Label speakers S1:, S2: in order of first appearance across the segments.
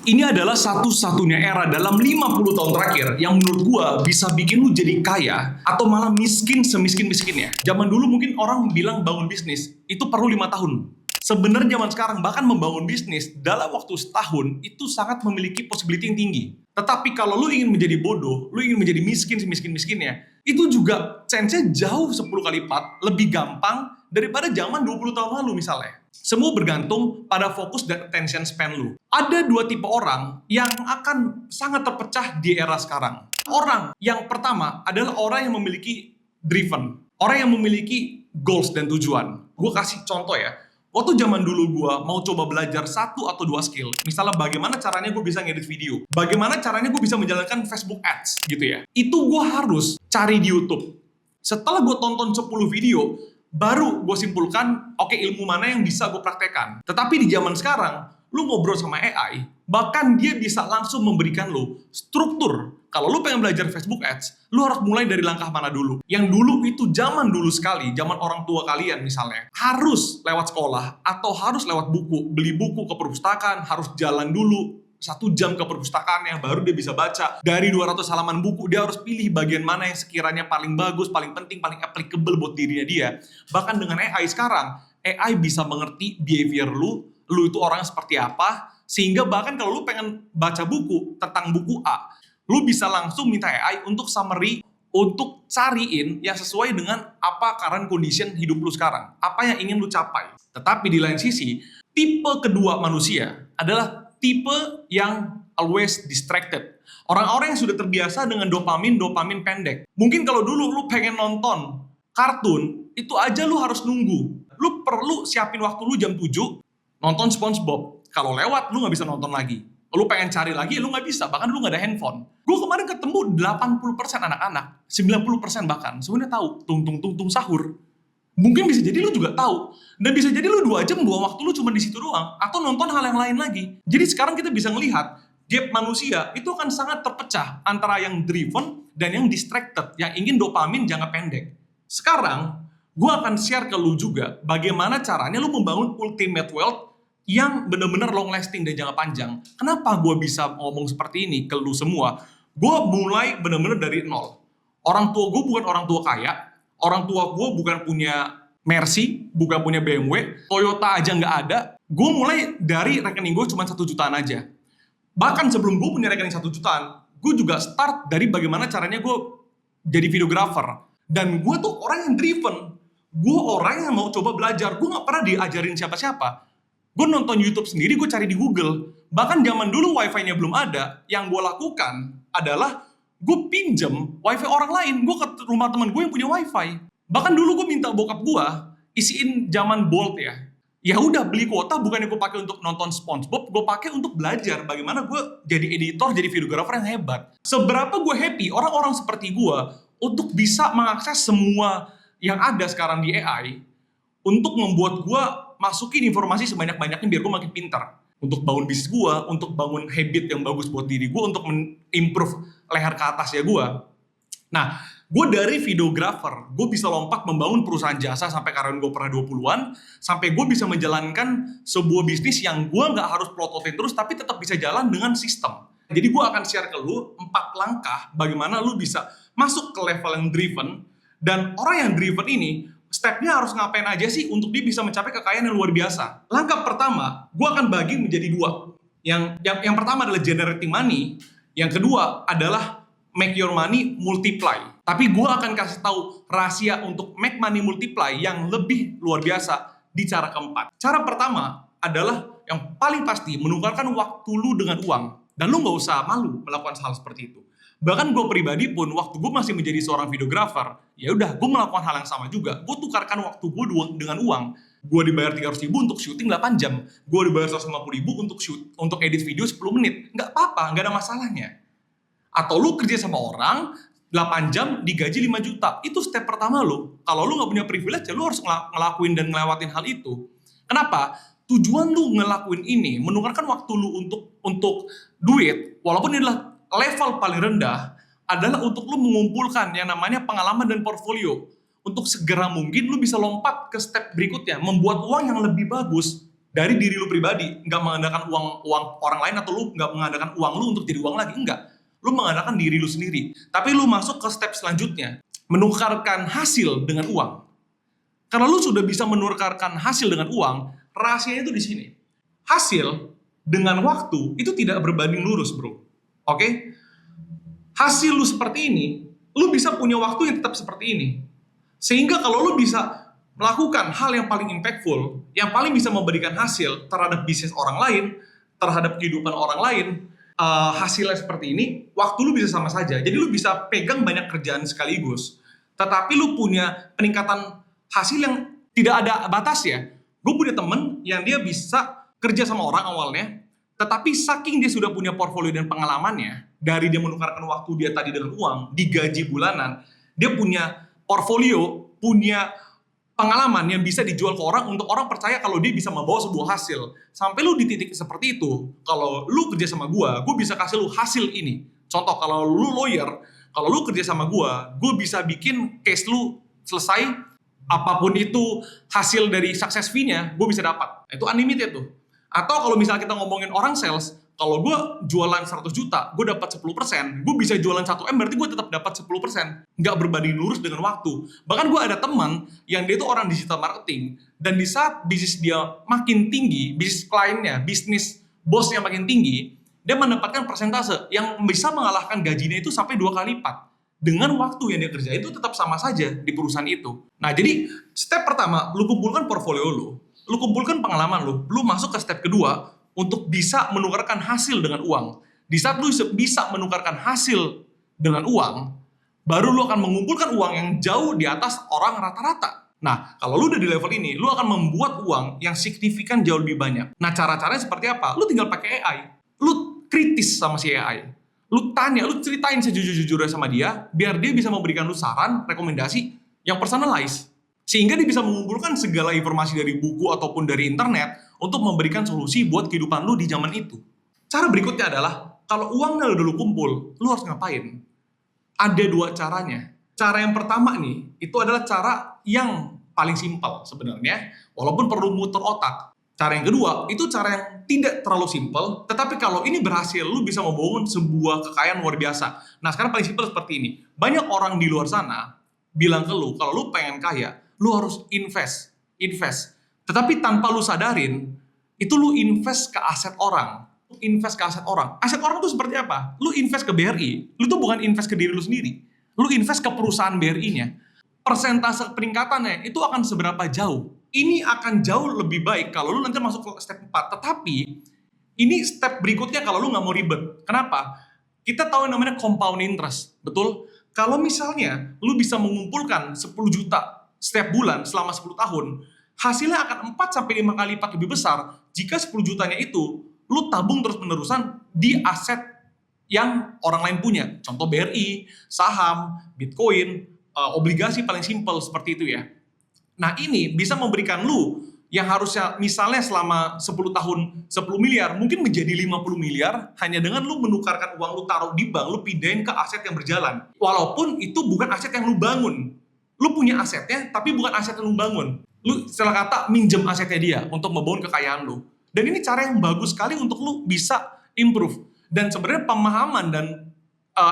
S1: Ini adalah satu-satunya era dalam 50 tahun terakhir yang menurut gua bisa bikin lu jadi kaya atau malah miskin semiskin-miskinnya. Zaman dulu mungkin orang bilang bangun bisnis itu perlu 5 tahun. Sebenarnya zaman sekarang bahkan membangun bisnis dalam waktu setahun itu sangat memiliki possibility yang tinggi. Tetapi kalau lu ingin menjadi bodoh, lu ingin menjadi miskin semiskin-miskinnya, itu juga chance-nya jauh 10 kali lipat lebih gampang daripada zaman 20 tahun lalu misalnya. Semua bergantung pada fokus dan attention span lu. Ada dua tipe orang yang akan sangat terpecah di era sekarang. Orang yang pertama adalah orang yang memiliki driven. Orang yang memiliki goals dan tujuan. Gue kasih contoh ya. Waktu zaman dulu gue mau coba belajar satu atau dua skill. Misalnya bagaimana caranya gue bisa ngedit video. Bagaimana caranya gue bisa menjalankan Facebook Ads gitu ya. Itu gue harus cari di YouTube. Setelah gue tonton 10 video, baru gue simpulkan, oke, ilmu mana yang bisa gue praktekkan. Tetapi di zaman sekarang, lu ngobrol sama AI, bahkan dia bisa langsung memberikan lu struktur. Kalau lu pengen belajar Facebook Ads, lu harus mulai dari langkah mana dulu. Yang dulu itu zaman dulu sekali, zaman orang tua kalian misalnya, harus lewat sekolah atau harus lewat buku, beli buku ke perpustakaan, harus jalan dulu 1 jam ke perpustakaannya, baru dia bisa baca. Dari 200 halaman buku, dia harus pilih bagian mana yang sekiranya paling bagus, paling penting, paling applicable buat dirinya dia. Bahkan dengan AI sekarang, AI bisa mengerti behavior lu itu orangnya seperti apa, sehingga bahkan kalau lu pengen baca buku tentang buku A, lu bisa langsung minta AI untuk summary, untuk cariin yang sesuai dengan apa current condition hidup lu sekarang, apa yang ingin lu capai. Tetapi di lain sisi, tipe kedua manusia adalah tipe yang always distracted. Orang-orang yang sudah terbiasa dengan dopamin pendek. Mungkin kalau dulu lu pengen nonton kartun, itu aja lu harus nunggu. Lu perlu siapin waktu lu jam 7, nonton SpongeBob. Kalau lewat, lu nggak bisa nonton lagi. Lu pengen cari lagi, lu nggak bisa. Bahkan lu nggak ada handphone. Gue kemarin ketemu 80% anak-anak, 90% bahkan, sebenarnya tahu tung sahur. Mungkin bisa jadi lu juga tahu. Dan bisa jadi lu 2 jam buang waktu lu cuma di situ doang. Atau nonton hal yang lain lagi. Jadi sekarang kita bisa melihat gap manusia itu akan sangat terpecah antara yang driven dan yang distracted. Yang ingin dopamin jangka pendek. Sekarang, gue akan share ke lu juga bagaimana caranya lu membangun ultimate wealth yang benar-benar long lasting dan jangka panjang. Kenapa gue bisa ngomong seperti ini ke lu semua? Gue mulai benar-benar dari nol. Orang tua gue bukan orang tua kaya. Orang tua gue bukan punya Mercy, bukan punya BMW, Toyota aja nggak ada. Gue mulai dari rekening gue cuma 1 jutaan aja. Bahkan sebelum gue punya rekening 1 jutaan, gue juga start dari bagaimana caranya gue jadi videographer. Dan gue tuh orang yang driven. Gue orang yang mau coba belajar. Gue nggak pernah diajarin siapa-siapa. Gue nonton YouTube sendiri, gue cari di Google. Bahkan zaman dulu wifi-nya belum ada, yang gue lakukan adalah gue pinjem wifi orang lain. Gue ke rumah teman gue yang punya wifi. Bahkan dulu gue minta bokap gue isiin zaman Bolt ya. Ya udah, beli kuota bukannya gue pakai untuk nonton SpongeBob, gue pakai untuk belajar bagaimana gue jadi editor, jadi videographer yang hebat. Seberapa gue happy orang-orang seperti gue untuk bisa mengakses semua yang ada sekarang di AI untuk membuat gue masukin informasi sebanyak-banyaknya biar gue makin pintar. Untuk bangun bisnis gue, untuk bangun habit yang bagus buat diri gue, untuk improve leher ke atas ya gue. Nah, gue dari videographer, gue bisa lompat membangun perusahaan jasa sampai karyawan gue pernah 20-an, sampai gue bisa menjalankan sebuah bisnis yang gue nggak harus plototin terus, tapi tetap bisa jalan dengan sistem. Jadi gue akan share ke lu 4 langkah bagaimana lu bisa masuk ke level yang driven, dan orang yang driven ini, stepnya harus ngapain aja sih untuk dia bisa mencapai kekayaan yang luar biasa. Langkah pertama, gue akan bagi menjadi 2. Yang pertama adalah generating money, yang kedua adalah make your money multiply. Tapi gue akan kasih tahu rahasia untuk make money multiply yang lebih luar biasa di cara keempat. Cara pertama adalah yang paling pasti menukarkan waktu lu dengan uang. Dan lu nggak usah malu melakukan hal seperti itu. Bahkan gue pribadi pun, waktu gue masih menjadi seorang videographer, ya udah, gue melakukan hal yang sama juga. Gue tukarkan waktu gue dengan uang. Gue dibayar 300.000 untuk syuting 8 jam. Gue dibayar 150.000 untuk edit video 10 menit. Nggak apa-apa, nggak ada masalahnya. Atau lu kerja sama orang, 8 jam digaji 5 juta. Itu step pertama lu. Kalau lu nggak punya privilege, ya lu harus ngelakuin dan ngelewatin hal itu. Kenapa? Tujuan lu ngelakuin ini, menukarkan waktu lu untuk duit, walaupun ini adalah level paling rendah, adalah untuk lu mengumpulkan yang namanya pengalaman dan portfolio. Untuk segera mungkin lu bisa lompat ke step berikutnya, membuat uang yang lebih bagus dari diri lu pribadi, nggak mengandalkan uang orang lain atau lu nggak mengandalkan uang lu untuk jadi uang lagi, enggak. Lu mengandalkan diri lu sendiri. Tapi lu masuk ke step selanjutnya, menukarkan hasil dengan uang. Karena lu sudah bisa menukarkan hasil dengan uang, rahasianya itu di sini. Hasil dengan waktu itu tidak berbanding lurus, bro. Oke? Hasil lu seperti ini, lu bisa punya waktu yang tetap seperti ini. Sehingga kalau lu bisa melakukan hal yang paling impactful, yang paling bisa memberikan hasil terhadap bisnis orang lain, terhadap kehidupan orang lain, hasilnya seperti ini, waktu lu bisa sama saja. Jadi lu bisa pegang banyak kerjaan sekaligus, tetapi lu punya peningkatan hasil yang tidak ada batas ya. Gue punya temen yang dia bisa kerja sama orang awalnya, tetapi saking dia sudah punya portfolio dan pengalamannya, dari dia menukarkan waktu dia tadi dengan uang, digaji bulanan, dia punya portfolio, punya pengalaman yang bisa dijual ke orang untuk orang percaya kalau dia bisa membawa sebuah hasil. Sampai lu di titik seperti itu, kalau lu kerja sama gue bisa kasih lu hasil ini. Contoh, kalau lu lawyer, kalau lu kerja sama gue bisa bikin case lu selesai, apapun itu hasil dari success fee-nya, gue bisa dapat. Itu unlimited tuh. Atau kalau misalnya kita ngomongin orang sales, kalau gue jualan 100 juta, gue dapat 10%, gue bisa jualan 1M, berarti gue tetap dapat 10%. Nggak berbanding lurus dengan waktu. Bahkan gue ada teman yang dia itu orang digital marketing, dan di saat bisnis dia makin tinggi, bisnis kliennya, bisnis bosnya makin tinggi, dia mendapatkan persentase yang bisa mengalahkan gajinya itu sampai 2 kali lipat. Dengan waktu yang dia kerja itu tetap sama saja di perusahaan itu. Nah, jadi step pertama, lu kumpulkan portfolio lu kumpulkan pengalaman lu masuk ke step kedua, untuk bisa menukarkan hasil dengan uang. Di saat lu bisa menukarkan hasil dengan uang, baru lu akan mengumpulkan uang yang jauh di atas orang rata-rata. Nah, kalau lu udah di level ini, lu akan membuat uang yang signifikan jauh lebih banyak. Nah, cara-caranya seperti apa? Lu tinggal pakai AI. Lu kritis sama si AI. Lu tanya, lu ceritain sejujur-jujurnya sama dia, biar dia bisa memberikan lu saran, rekomendasi yang personalized. Sehingga dia bisa mengumpulkan segala informasi dari buku ataupun dari internet untuk memberikan solusi buat kehidupan lu di zaman itu. Cara berikutnya adalah, kalau uangnya udah lu kumpul, lu harus ngapain? Ada 2 caranya. Cara yang pertama nih, itu adalah cara yang paling simpel sebenarnya, walaupun perlu muter otak. Cara yang kedua, itu cara yang tidak terlalu simpel, tetapi kalau ini berhasil, lu bisa membangun sebuah kekayaan luar biasa. Nah, sekarang paling simpel seperti ini. Banyak orang di luar sana bilang ke lu, kalau lu pengen kaya, lu harus invest. Tetapi tanpa lu sadarin, itu lu invest ke aset orang. Aset orang itu seperti apa? Lu invest ke BRI, lu tuh bukan invest ke diri lu sendiri. Lu invest ke perusahaan BRI-nya. Persentase peningkatannya itu akan seberapa jauh? Ini akan jauh lebih baik kalau lu nanti masuk ke step 4. Tetapi, ini step berikutnya kalau lu nggak mau ribet. Kenapa? Kita tahu yang namanya compound interest, betul? Kalau misalnya lu bisa mengumpulkan 10 juta setiap bulan selama 10 tahun, hasilnya akan 4-5 kali lipat lebih besar jika 10 jutanya itu lu tabung terus-menerusan di aset yang orang lain punya. Contoh BRI, saham, Bitcoin, obligasi paling simpel seperti itu ya. Nah, ini bisa memberikan lu yang harusnya misalnya selama 10 tahun 10 miliar, mungkin menjadi 50 miliar hanya dengan lu menukarkan uang lu taruh di bank, lu pindahin ke aset yang berjalan. Walaupun itu bukan aset yang lu bangun. Lu punya asetnya, tapi bukan aset yang lu bangun. Lu istilah kata minjem asetnya dia untuk membangun kekayaan lu. Dan ini cara yang bagus sekali untuk lu bisa improve. Dan sebenarnya pemahaman dan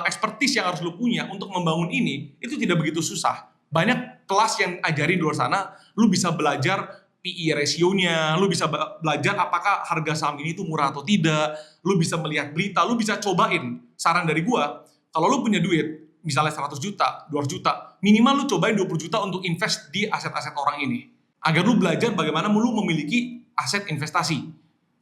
S1: expertise yang harus lu punya untuk membangun ini, itu tidak begitu susah. Banyak kelas yang ajarin di luar sana, lu bisa belajar PE ratio-nya, lu bisa belajar apakah harga saham ini tuh murah atau tidak, lu bisa melihat berita, lu bisa cobain. Saran dari gua, kalau lu punya duit, misalnya 100 juta, 200 juta, minimal lu cobain 20 juta untuk invest di aset-aset orang ini. Agar lu belajar bagaimana lu memiliki aset investasi.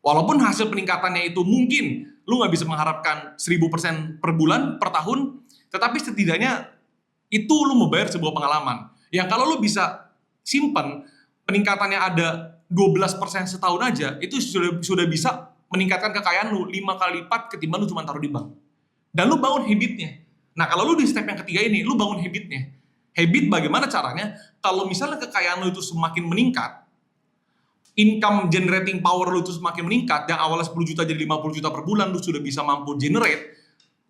S1: Walaupun hasil peningkatannya itu mungkin lu nggak bisa mengharapkan 1000% per bulan, per tahun, tetapi setidaknya itu lu membayar sebuah pengalaman. Yang kalau lu bisa simpan, peningkatannya ada 12% setahun aja, itu sudah bisa meningkatkan kekayaan lu 5 kali lipat ketimbang lu cuma taruh di bank. Dan lu bangun habitnya. Nah, kalau lu di step yang ketiga ini, lu bangun habitnya. Habit bagaimana caranya? Kalau misalnya kekayaan lu itu semakin meningkat, income generating power lu itu semakin meningkat, yang awalnya 10 juta jadi 50 juta per bulan, lu sudah bisa mampu generate,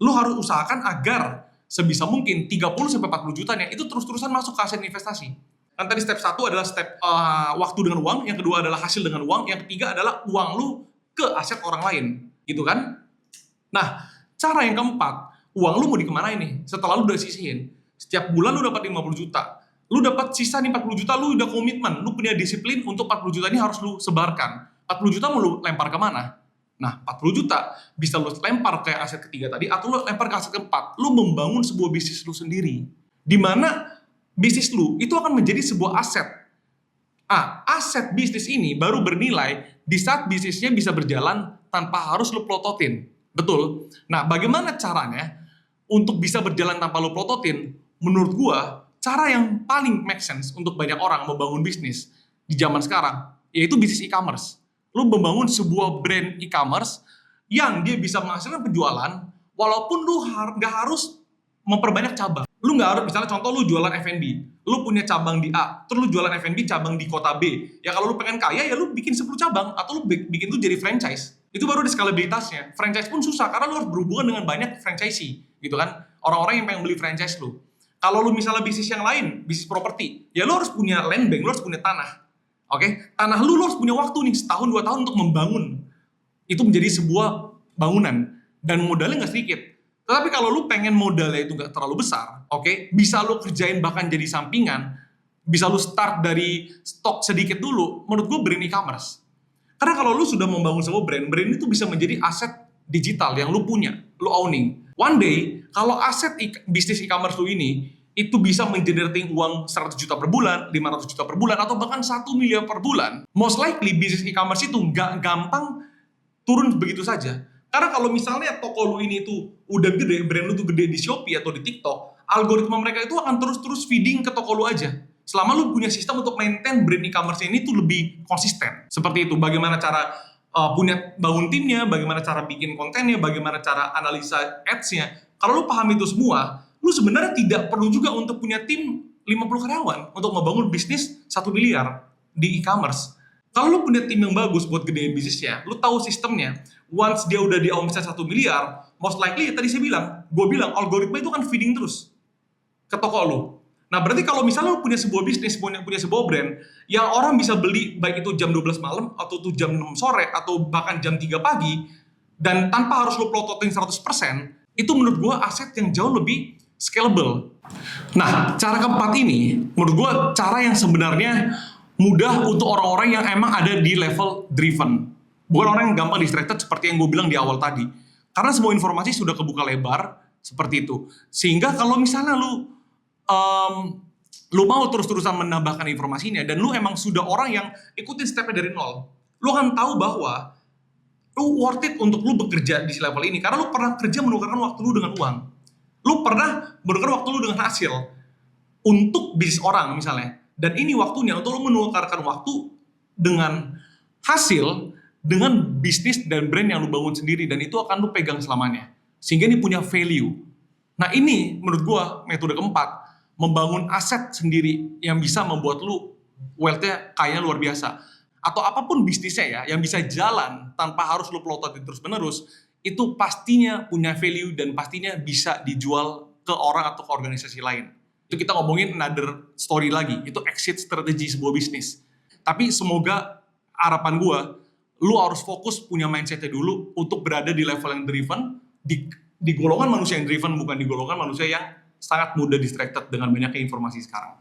S1: lu harus usahakan agar sebisa mungkin 30-40 jutanya itu terus-terusan masuk ke aset investasi. Kan tadi step 1 adalah step waktu dengan uang, yang kedua adalah hasil dengan uang, yang ketiga adalah uang lu ke aset orang lain, gitu kan? Nah, cara yang keempat, uang lu mau dikemanain nih? Setelah lu udah sisihin, setiap bulan lu dapat 50 juta, lu dapat sisa nih 40 juta, lu udah komitmen, lu punya disiplin untuk 40 juta ini harus lu sebarkan. 40 juta mau lu lempar kemana? Nah, 40 juta bisa lu lempar ke aset ketiga tadi, atau lu lempar ke aset keempat. Lu membangun sebuah bisnis lu sendiri. Di mana bisnis lu itu akan menjadi sebuah aset. Aset bisnis ini baru bernilai di saat bisnisnya bisa berjalan tanpa harus lu plototin. Betul? Nah, bagaimana caranya untuk bisa berjalan tanpa lu plototin? Menurut gua, cara yang paling make sense untuk banyak orang membangun bisnis di zaman sekarang, yaitu bisnis e-commerce. Lu membangun sebuah brand e-commerce yang dia bisa menghasilkan penjualan, walaupun lu nggak harus memperbanyak cabang. Lu nggak harus, misalnya contoh lu jualan F&B, lu punya cabang di A, terus lu jualan F&B cabang di kota B. Ya kalau lu pengen kaya, ya lu bikin 10 cabang, atau lu bikin itu jadi franchise. Itu baru ada skalabilitasnya. Franchise pun susah, karena lu harus berhubungan dengan banyak franchisee, gitu kan. Orang-orang yang pengen beli franchise lu. Kalau lu misalnya bisnis yang lain, bisnis properti, ya lu harus punya land bank, lu harus punya tanah. Oke? Tanah lu harus punya waktu nih, setahun 2 tahun untuk membangun. Itu menjadi sebuah bangunan. Dan modalnya nggak sedikit. Tetapi kalau lu pengen modalnya itu nggak terlalu besar, oke, bisa lu kerjain bahkan jadi sampingan, bisa lu start dari stok sedikit dulu, menurut gue brand e-commerce. Karena kalau lu sudah membangun sebuah brand itu bisa menjadi aset digital yang lu punya, lu owning. One day, kalau aset bisnis e-commerce lu ini, itu bisa mengenerating uang 100 juta per bulan, 500 juta per bulan, atau bahkan 1 miliar per bulan, most likely bisnis e-commerce itu nggak gampang turun begitu saja. Karena kalau misalnya toko lu ini tuh udah gede, brand lu tuh gede di Shopee atau di TikTok, algoritma mereka itu akan terus-terus feeding ke toko lu aja. Selama lu punya sistem untuk maintain brand e-commerce ini tuh lebih konsisten. Seperti itu, bagaimana cara punya bangun timnya, bagaimana cara bikin kontennya, bagaimana cara analisa ads-nya. Kalau lu paham itu semua, lu sebenarnya tidak perlu juga untuk punya tim 50 karyawan untuk membangun bisnis 1 miliar di e-commerce. Kalau lu punya tim yang bagus buat gedein bisnisnya, lu tahu sistemnya, once dia udah di omset 1 miliar, most likely tadi gue bilang, algoritma itu kan feeding terus ke toko lu. Nah, berarti kalau misalnya lu punya sebuah bisnis, punya sebuah brand, yang orang bisa beli, baik itu jam 12 malam, atau itu jam 6 sore, atau bahkan jam 3 pagi, dan tanpa harus lu plototin 100%, itu menurut gue aset yang jauh lebih scalable. Nah, cara keempat ini, menurut gue cara yang sebenarnya mudah untuk orang-orang yang emang ada di level driven. Bukan orang yang gampang distracted seperti yang gue bilang di awal tadi. Karena semua informasi sudah kebuka lebar, seperti itu. Sehingga kalau misalnya lu mau terus-terusan menambahkan informasinya, dan lu emang sudah orang yang ikutin stepnya dari nol, lu akan tahu bahwa lu worth it untuk lu bekerja di level ini. Karena lu pernah kerja menukarkan waktu lu dengan uang. Lu pernah menukarkan waktu lu dengan hasil. Untuk bisnis orang misalnya. Dan ini waktunya untuk lo menukarkan waktu dengan hasil, dengan bisnis dan brand yang lo bangun sendiri, dan itu akan lo pegang selamanya. Sehingga ini punya value. Nah, ini menurut gua metode keempat, membangun aset sendiri yang bisa membuat lo wealth-nya kayaknya luar biasa. Atau apapun bisnisnya ya, yang bisa jalan tanpa harus lo plototin terus-menerus, itu pastinya punya value dan pastinya bisa dijual ke orang atau ke organisasi lain. Itu kita ngomongin another story lagi, itu exit strategi sebuah bisnis. Tapi semoga harapan gue, lu harus fokus punya mindsetnya dulu untuk berada di level yang driven, di golongan manusia yang driven, bukan di golongan manusia yang sangat mudah distracted dengan banyaknya informasi sekarang.